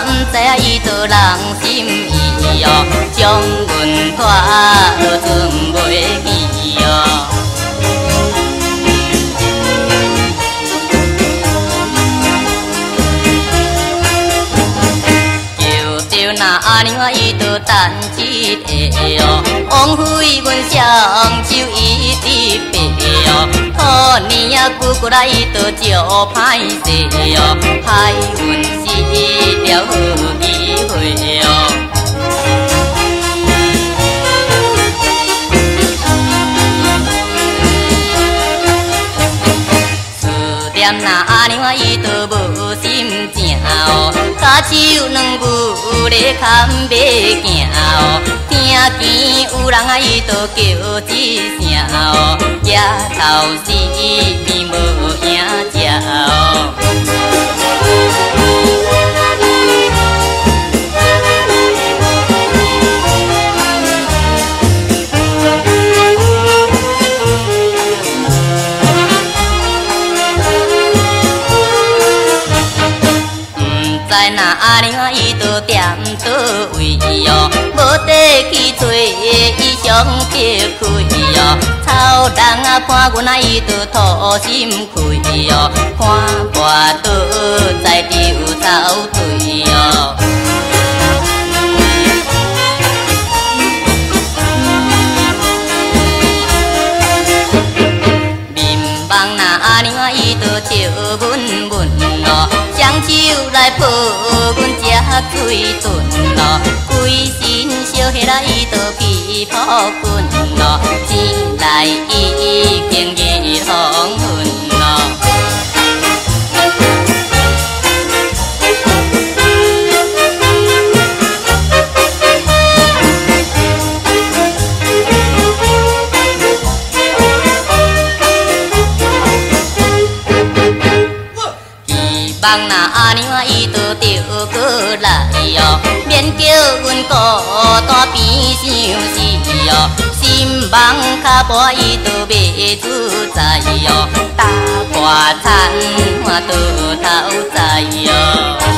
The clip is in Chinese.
毋知影伊倒人心意哦，将阮拖落船袂去哦。那阿娘伊倒等一下哦，枉费阮双手一直爬哦，好年啊久过来伊倒招歹势哦，害阮失了好机会哦。那阿娘伊倒无心情哦，脚手两步咧牵马行哦，听见有人啊伊倒叫一声哦，夜头四面无影食哦。在那阿娘伊倒踮倒位哦，无地去找伊上叫开哦，草人啊看阮啊伊倒吐心开哦，看破倒在丢草堆哦。面望那阿娘伊倒笑阮阮哦。双手来抱阮吃水顿咯，规身烧火来伊倒去泡滚咯，醒来已经日黄昏咯。望那阿娘伊倒着过来哦，免叫阮孤单边想死哦，心梦脚跋伊倒袂自在哦，打破残我倒头在哦。